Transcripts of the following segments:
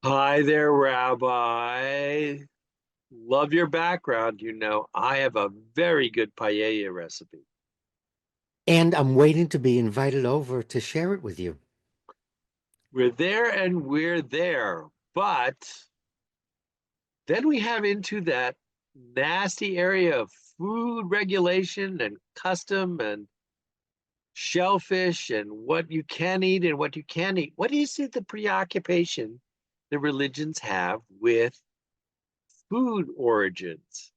Hi there, Rabbi. Love your background. I have a very good paella recipe. And I'm waiting to be invited over to share it with you. We're there and we're there. But then we have into that nasty area of food regulation and custom and shellfish and what you can eat and what you can't eat. What is it the preoccupation the religions have with food origins?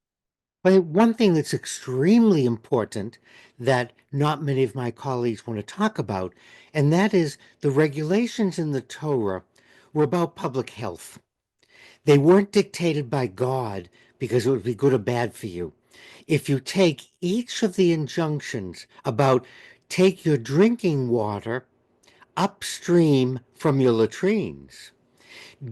But one thing that's extremely important that not many of my colleagues want to talk about, and that is the regulations in the Torah were about public health. They weren't dictated by God because it would be good or bad for you. If you take each of the injunctions about take your drinking water upstream from your latrines,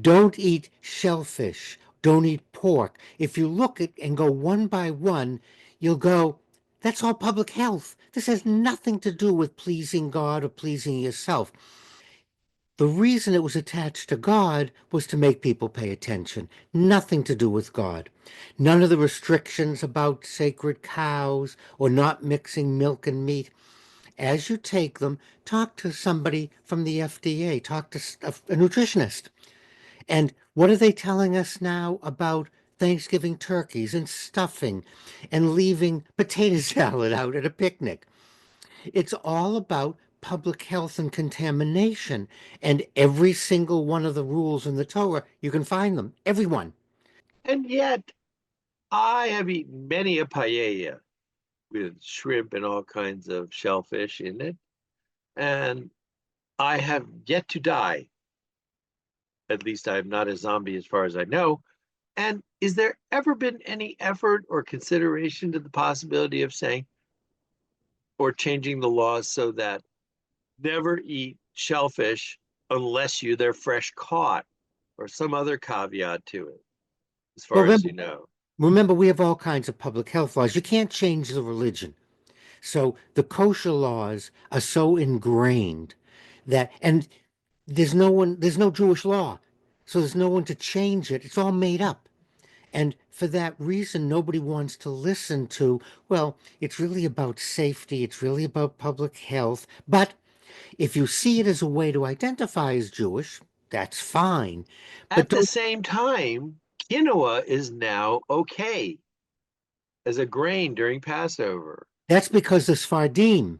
don't eat shellfish. Don't eat pork. If you look at and go one by one, you'll go, that's all public health. This has nothing to do with pleasing God or pleasing yourself. The reason it was attached to God was to make people pay attention. Nothing to do with God. None of the restrictions about sacred cows or not mixing milk and meat. As you take them, talk to somebody from the FDA, talk to a nutritionist. And what are they telling us now about Thanksgiving turkeys and stuffing and leaving potato salad out at a picnic? It's all about public health and contamination. And every single one of the rules in the Torah, you can find them, everyone. And yet, I have eaten many a paella with shrimp and all kinds of shellfish in it. And I have yet to die. At least I am not a zombie as far as I know. And is there ever been any effort or consideration to the possibility of saying or changing the laws so that never eat shellfish unless they're fresh caught or some other caveat to it, as Well, far as you know? remember, we have all kinds of public health laws. You can't change the religion. So the kosher laws are so ingrained that, and there's no Jewish law. So there's no one to change it. It's all made up. And for that reason, nobody wants to listen to, well, it's really about safety, it's really about public health. But if you see it as a way to identify as Jewish, that's fine. But At the don't, same time, quinoa is now okay as a grain during Passover. that's because the Sfardim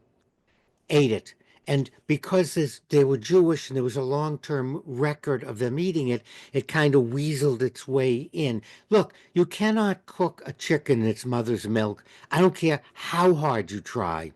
ate it. And because they were Jewish and there was a long term record of them eating it, it kind of weaseled its way in. Look, you cannot cook a chicken in its mother's milk. I don't care how hard you try.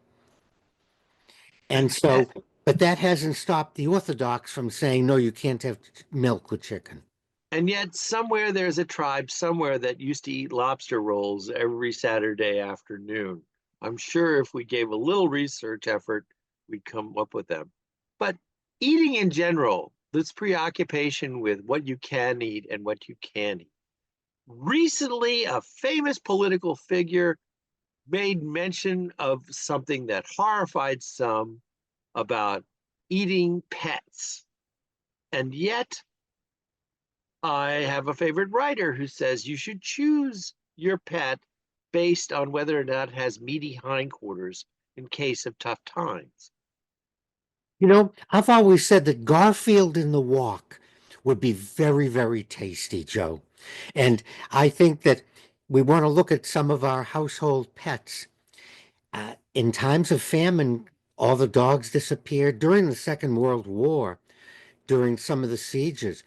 And so, but that hasn't stopped the Orthodox from saying, no, you can't have milk with chicken. And yet, somewhere there's a tribe somewhere that used to eat lobster rolls every Saturday afternoon. I'm sure if we gave a little research effort, we'd come up with them. But eating in general, this preoccupation with what you can eat and what you can't eat. Recently, a famous political figure made mention of something that horrified some about eating pets. And yet, I have a favorite writer who says you should choose your pet based on whether or not it has meaty hindquarters in case of tough times. You know, I've always said that Garfield in the walk would be very, very tasty, Joe. And I think that we want to look at some of our household pets. In times of famine, all the dogs disappeared during the Second World War, during some of the sieges.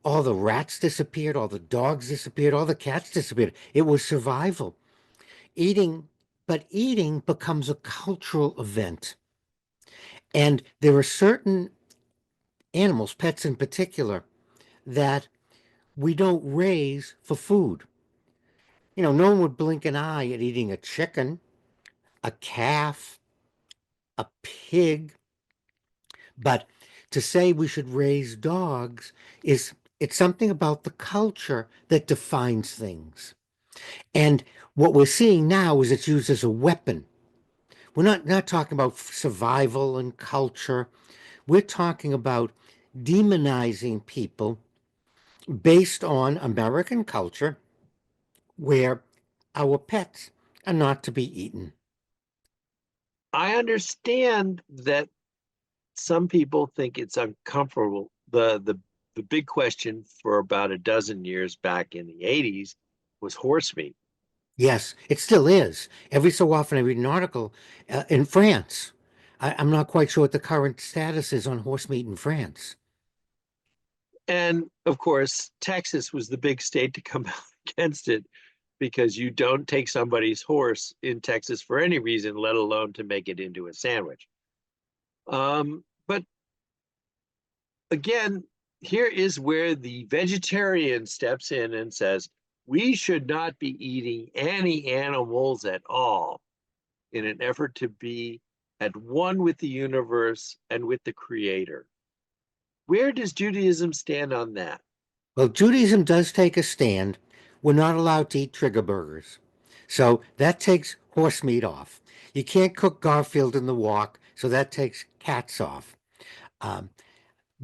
All the rats disappeared, all the dogs disappeared, all the cats disappeared. It was survival. Eating, but eating becomes a cultural event. And there are certain animals, pets in particular, that we don't raise for food. You know, no one would blink an eye at eating a chicken, a calf, a pig, but to say we should raise dogs is it's something about the culture that defines things. And what we're seeing now is it's used as a weapon. We're not talking about survival and culture. We're talking about demonizing people based on American culture where our pets are not to be eaten. I understand that some people think it's uncomfortable. The big question for about a dozen years back in the 80s was horse meat. Yes, it still is. Every so often I read an article in France. I'm not quite sure what the current status is on horse meat in France. And of course, Texas was the big state to come out against it because you don't take somebody's horse in Texas for any reason, let alone to make it into a sandwich. But again, here is where the vegetarian steps in and says, we should not be eating any animals at all in an effort to be at one with the universe and with the creator. Where does Judaism stand on that? Well, Judaism does take a stand. We're not allowed to eat trigger burgers. So that takes horse meat off. You can't cook Garfield in the wok, so that takes cats off. Um,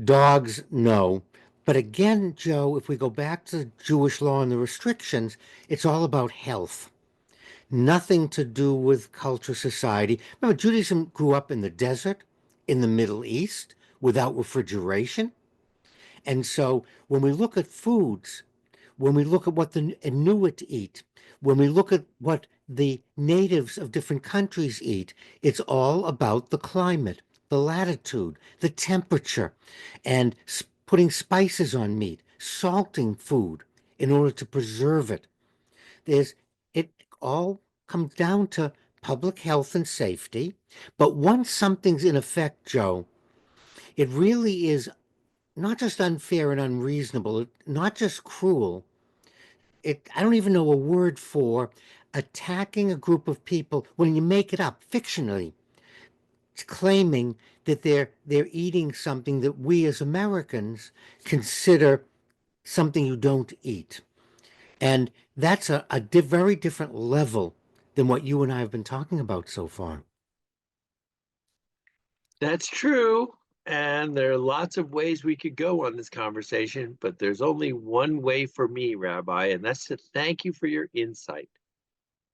Dogs, no. But again, Joe, if we go back to Jewish law and the restrictions, it's all about health. Nothing to do with culture, society. Remember, Judaism grew up in the desert, in the Middle East, without refrigeration. And so when we look at foods, when we look at what the Inuit eat, when we look at what the natives of different countries eat, it's all about the climate, the latitude, the temperature, and putting spices on meat, salting food in order to preserve it. There's it all comes down to public health and safety. But once something's in effect, Joe, it really is not just unfair and unreasonable, not just cruel. I don't even know a word for attacking a group of people when you make it up fictionally, claiming that they're eating something that we as Americans consider something you don't eat. And that's a very different level than what you and I have been talking about so far. That's true. And there are lots of ways we could go on this conversation, but there's only one way for me, Rabbi, and that's to thank you for your insight.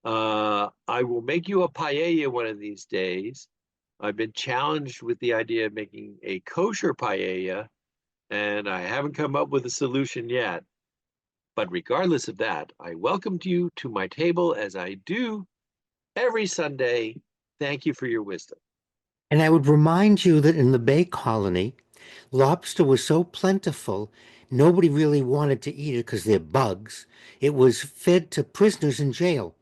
I will make you a paella one of these days. I've been challenged with the idea of making a kosher paella, and I haven't come up with a solution yet. But regardless of that, I welcomed you to my table as I do every Sunday. Thank you for your wisdom. And I would remind you that in the Bay Colony, lobster was so plentiful, nobody really wanted to eat it because they're bugs. It was fed to prisoners in jail.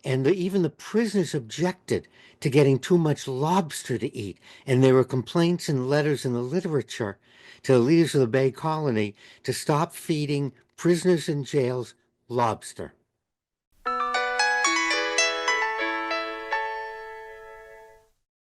And even the prisoners objected to getting too much lobster to eat. And there were complaints and letters in the literature to the leaders of the Bay Colony to stop feeding prisoners in jails lobster.